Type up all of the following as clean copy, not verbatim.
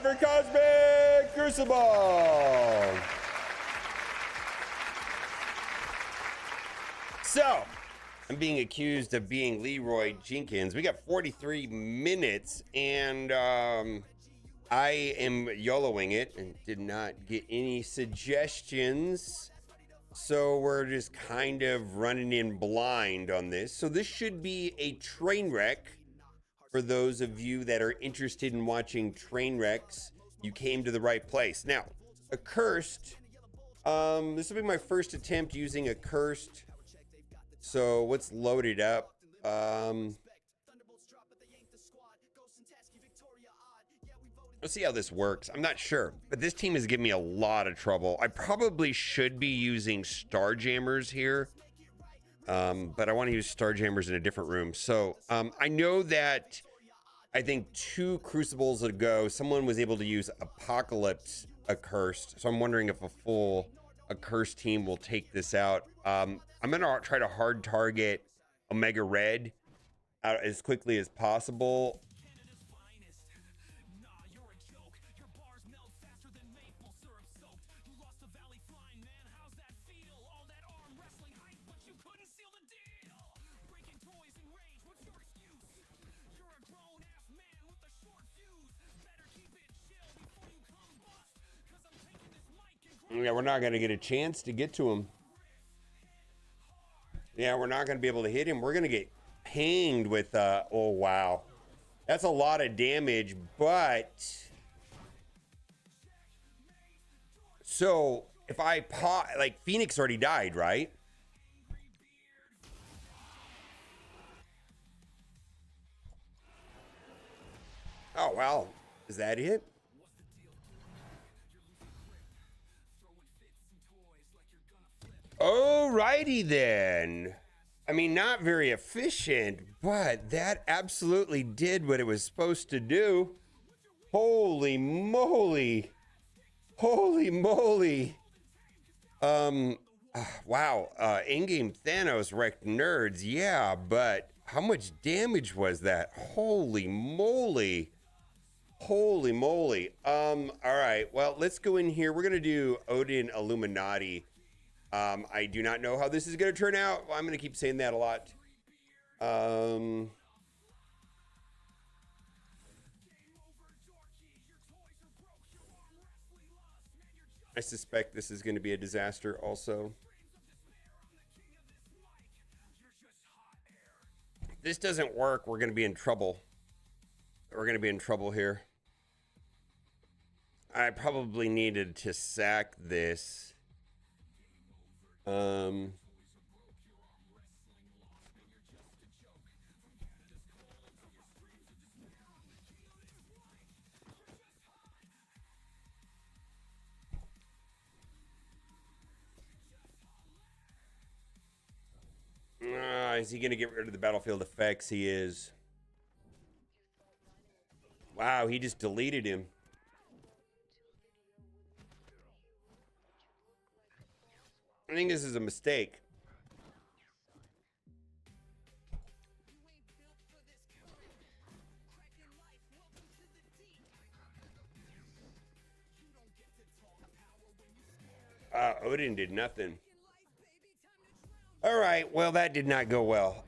for Cosmic Crucible. So, I'm being accused of being Leroy Jenkins. We got 43 minutes, and I am YOLOing it and did not get any suggestions. So we're just kind of running in blind on this. So this should be a train wreck. For those of you that are interested in watching train wrecks, you came to the right place. Now, Accursed, this will be my first attempt using Accursed. So what's loaded up? Let's see how this works. I'm not sure, but this team is giving me a lot of trouble. I probably should be using Starjammers here, but I want to use Starjammers in a different room. So I know that I think 2 Crucibles ago, someone was able to use Apocalypse Accursed. So I'm wondering if a full Accursed team will take this out. I'm going to try to hard target Omega Red out as quickly as possible. Yeah, we're not going to get a chance to get to him. Yeah, we're not going to be able to hit him. We're going to get pinged with, oh, wow. That's a lot of damage, but... So, if I pop... Like, Phoenix already died, right? Oh, wow. Is that it? Alrighty then. I mean, not very efficient, but that absolutely did what it was supposed to do. Holy moly. Holy moly. Wow. In-game Thanos wrecked nerds. Yeah, but how much damage was that? Holy moly. Holy moly. All right. Well, let's go in here. We're going to do Odin Illuminati. I do not know how this is going to turn out. Well, I'm going to keep saying that a lot. I suspect this is going to be a disaster also. If this doesn't work, we're going to be in trouble. We're going to be in trouble here. I probably needed to sack this. Is he going to get rid of the battlefield effects? He is. Wow, he just deleted him. I think this is a mistake. Odin did nothing. All right, well, that did not go well.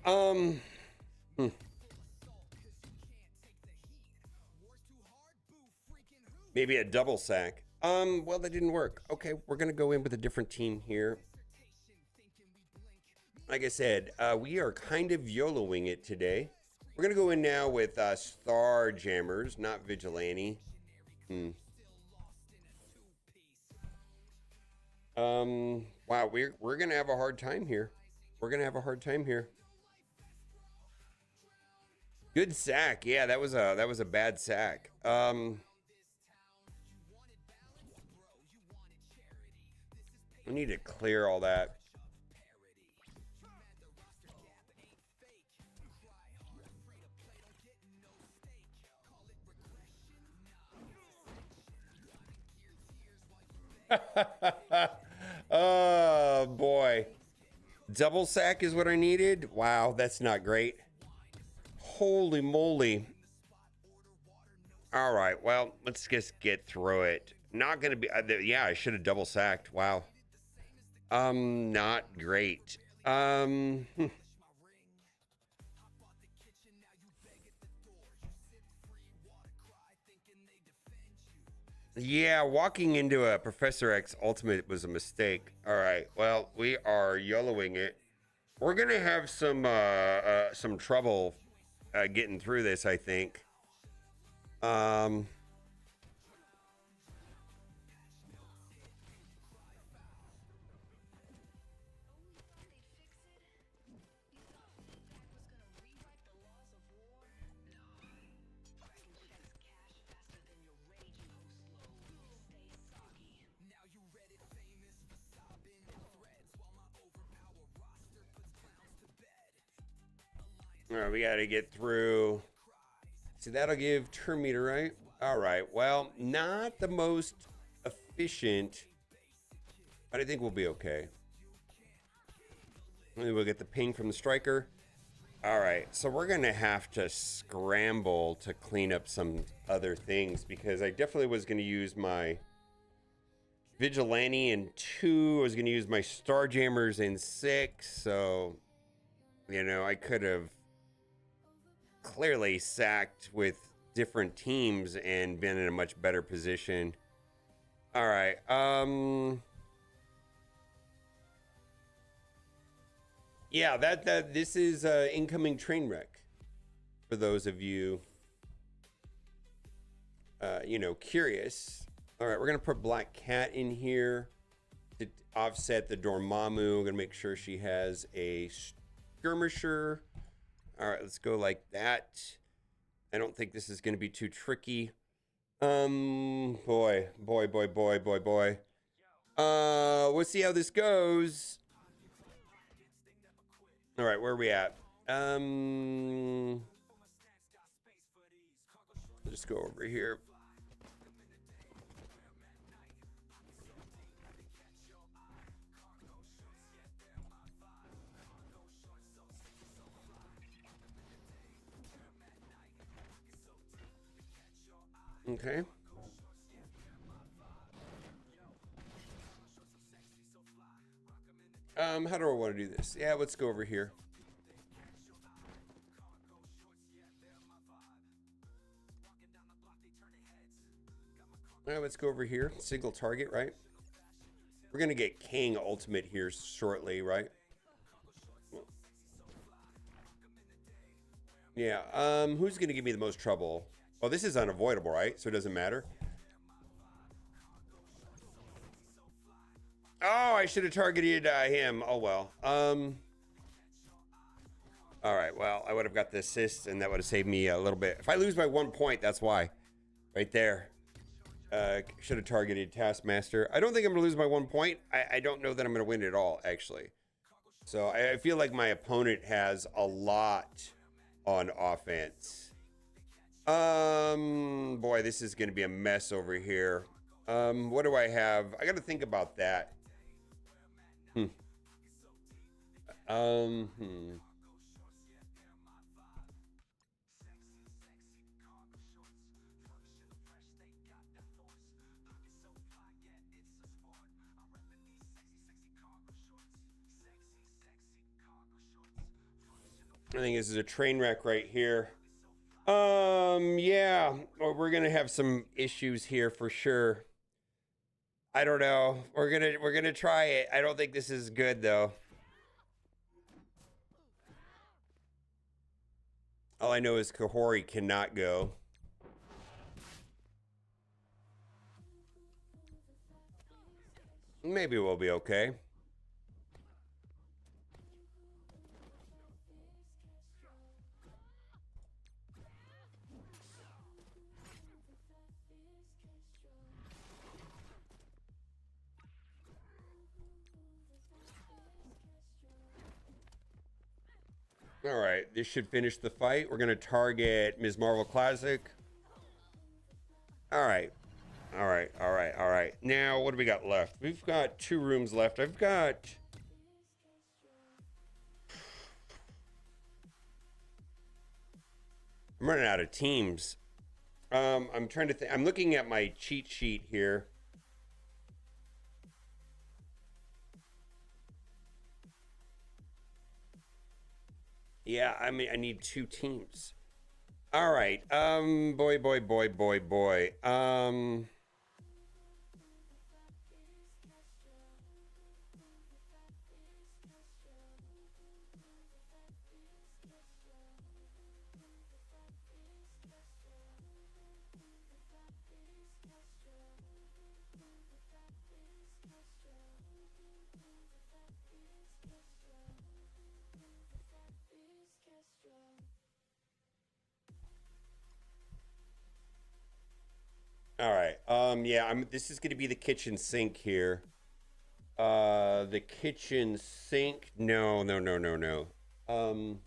Maybe a double sack. Well, that didn't work. Okay, we're gonna go in with a different team here. Like I said, we are kind of YOLOing it today. We're gonna go in now with Starjammers, not Vigilante. Wow, we're gonna have a hard time here. We're gonna have a hard time here. Good sack. Yeah, that was a bad sack. We need to clear all that. Oh boy. Double sack is what I needed. Wow, that's not great. Holy moly. All right. Well, let's just get through it. Not gonna be. Yeah, I should have double sacked. Wow. Not great. Hmm. Yeah, walking into a Professor X Ultimate was a mistake. All right. Well, we are YOLOing it. We're gonna have some trouble getting through this, I think. Um, all right, we got to get through. See, that'll give turn meter, right? All right. Well, not the most efficient, but I think we'll be okay. Maybe we'll get the ping from the striker. All right, so we're gonna have to scramble to clean up some other things because I definitely was gonna use my Vigilante in 2. I was gonna use my Starjammers in 6. So, you know, I could have clearly sacked with different teams and been in a much better position. All right. Yeah, that this is incoming train wreck for those of you you know, curious. All right, we're gonna put Black Cat in here to offset the Dormamu. We're gonna make sure she has a skirmisher. All right, let's go like that. I don't think this is gonna be too tricky. Boy. We'll see how this goes. All right, where are we at? Let's go over here. Okay. How do I want to do this? Yeah, let's go over here. Let's go over here. Single target, right? We're gonna get King Ultimate here shortly, right? Yeah. Who's gonna give me the most trouble? Well, this is unavoidable, right? So it doesn't matter. Oh, I should have targeted him. Oh well. All right. Well, I would have got the assist, and that would have saved me a little bit. If I lose by 1 point, that's why. Right there. Should have targeted Taskmaster. I don't think I'm gonna lose by 1 point. I don't know that I'm gonna win at all, actually. So I feel like my opponent has a lot on offense. Boy, this is gonna be a mess over here. What do I have? I gotta think about that. Hmm. Hmm. I think this is a train wreck right here. Yeah, we're gonna have some issues here for sure. I don't know. We're gonna try it. I don't think this is good though. All I know is Kahori cannot go. Maybe we'll be okay. All right, this should finish the fight. We're gonna target Ms. Marvel Classic. All right, all right. Now, what do we got left? We've got 2 rooms left. I'm running out of teams. I'm trying to think. I'm looking at my cheat sheet here. Yeah, I mean, I need 2 teams. All right. Boy. All right. Yeah, this is going to be the kitchen sink here. The kitchen sink. No. Um,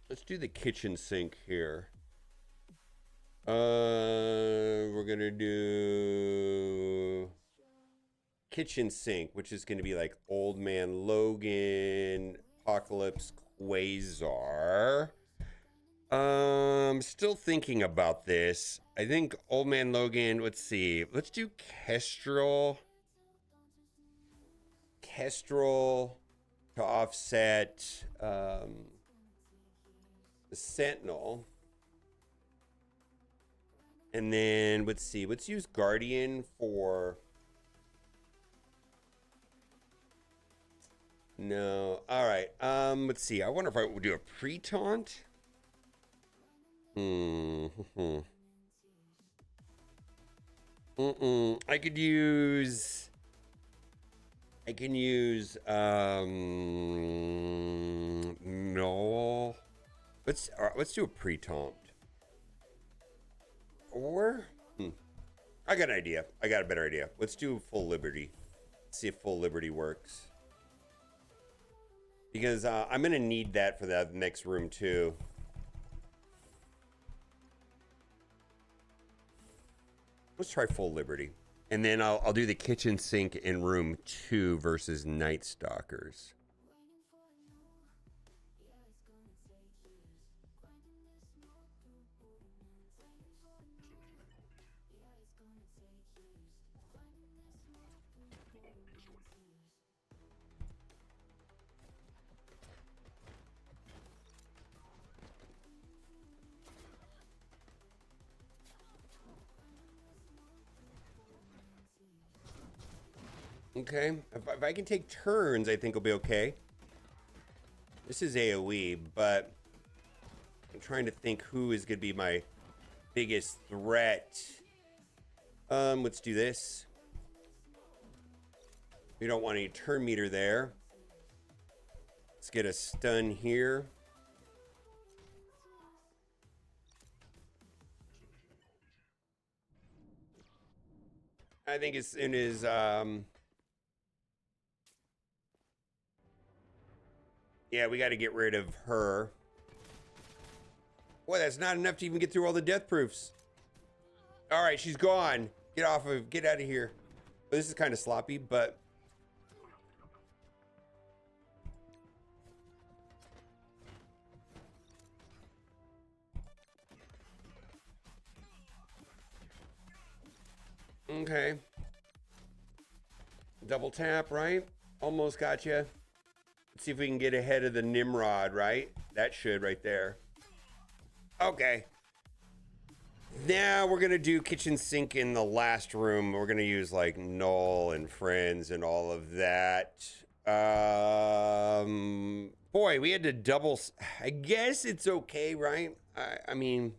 let's do the kitchen sink here. We're going to do kitchen sink, which is going to be like Old Man Logan, Apocalypse, Quasar. Still thinking about this. I think Old Man Logan, let's see. Let's do Kestrel. Kestrel to offset the Sentinel. And then let's see. Let's use Guardian for... No. All right. Let's see. I wonder if I would do a pre-taunt. I could use... I can use no. Let's do a pre-taunt. Or I got an idea. I got a better idea. Let's do full liberty. Let's see if full liberty works. Because I'm gonna need that for that next room too. Let's try full liberty. And then I'll do the kitchen sink in room 2 versus Night Stalkers. Okay, if I can take turns, I think it'll be okay. This is AoE, but I'm trying to think who is going to be my biggest threat. Let's do this. We don't want any turn meter there. Let's get a stun here. I think as soon as yeah, we got to get rid of her. Boy, that's not enough to even get through all the death proofs. All right, she's gone. Get out of here. Well, this is kind of sloppy, but okay. Double tap, right? Almost got you. Let's see if we can get ahead of the Nimrod, right? That should right there. Okay. Now we're gonna do kitchen sink in the last room. We're gonna use like Null and Friends and all of that. Boy, we had to double. I guess it's okay, right? I mean,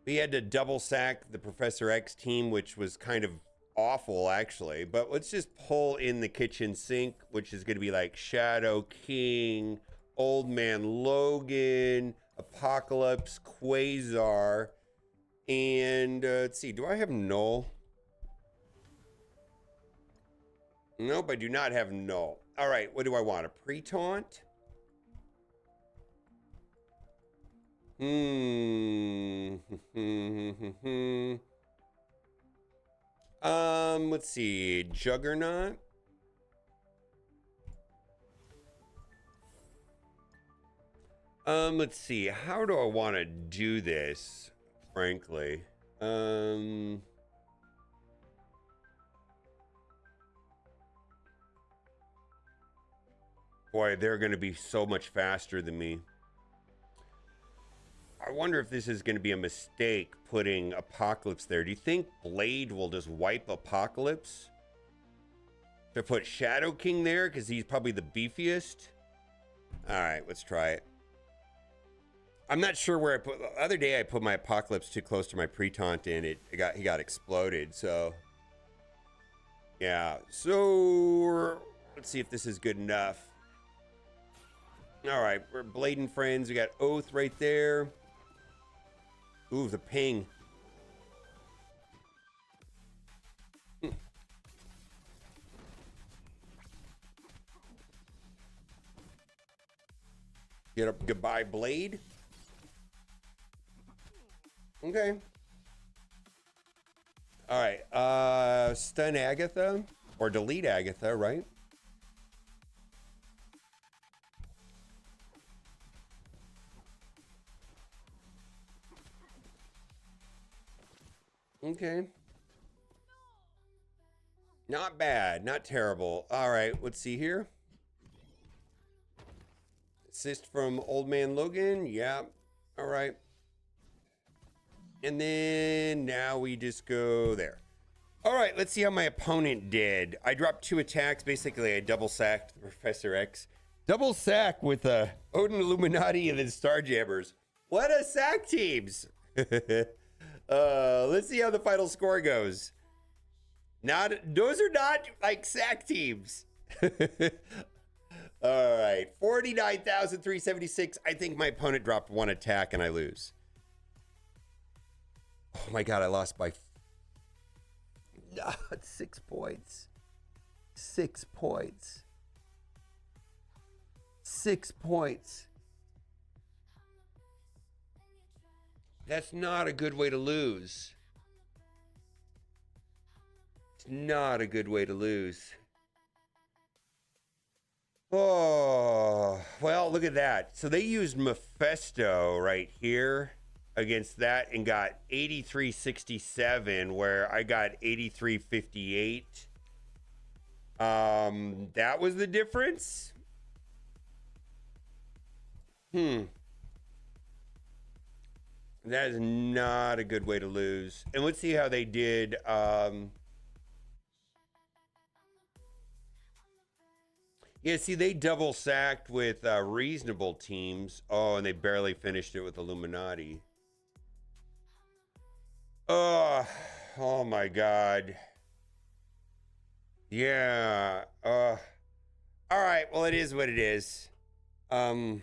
we had to double sack the Professor X team, which was kind of awful actually. But let's just pull in the kitchen sink, which is gonna be like Shadow King, Old Man Logan, Apocalypse, Quasar, and let's see, do I have Null? Nope, I do not have Null. All right, what do I want? A pre-taunt? Let's see, Juggernaut. Let's see. How do I want to do this, frankly? Boy, they're going to be so much faster than me. I wonder if this is going to be a mistake putting Apocalypse there. Do you think Blade will just wipe Apocalypse? Should I put Shadow King there because he's probably the beefiest? All right, let's try it. I'm not sure where I put. The other day I put my Apocalypse too close to my pre-taunt and he got exploded. So yeah. So let's see if this is good enough. All right, we're Blade and friends. We got Oath right there. Ooh, the ping. Get up, goodbye, Blade. Okay. All right. Stun Agatha or delete Agatha, right? Okay. Not bad, not terrible. All right, let's see here. Assist from Old Man Logan. Yeah. All right. And then now we just go there. All right, let's see how my opponent did. I dropped 2 attacks. Basically, I double sacked the Professor X. Double sack with Odin Illuminati and then Starjammers. What a sack teams. Let's see how the final score goes. Those are not like sack teams. All right, 49,376. I think my opponent dropped 1 attack and I lose. Oh my God, I lost by 6 points. 6 points. 6 points. That's not a good way to lose. It's not a good way to lose. Oh, well, look at that. So they used Mephisto right here against that and got 8367, where I got 8358. That was the difference. That is not a good way to lose. And let's see how they did. Yeah, see, they double sacked with reasonable teams. Oh, and they barely finished it with Illuminati. Oh my God. Yeah. All right. Well, it is what it is. Okay.